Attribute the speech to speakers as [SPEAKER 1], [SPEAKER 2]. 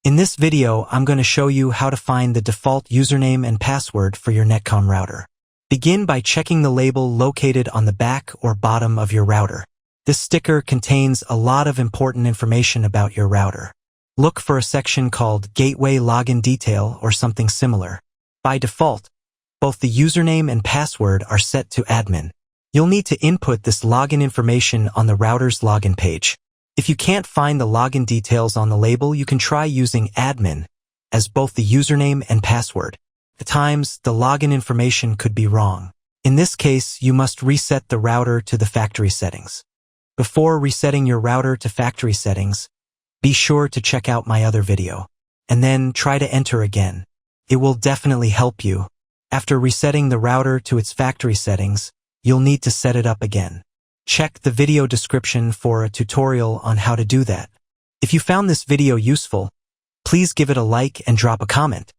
[SPEAKER 1] In this video, I'm going to show you how to find the default username and password for your Netcomm router. Begin by checking the label located on the back or bottom of your router. This sticker contains a lot of important information about your router. Look for a section called Gateway Login Detail or something similar. By default, both the username and password are set to admin. You'll need to input this login information on the router's login page. If you can't find the login details on the label, you can try using admin as both the username and password. At times, the login information could be wrong. In this case, you must reset the router to the factory settings. Before resetting your router to factory settings, be sure to check out my other video, and then try to enter again. It will definitely help you. After resetting the router to its factory settings, you'll need to set it up again. Check the video description for a tutorial on how to do that. If you found this video useful, please give it a like and drop a comment.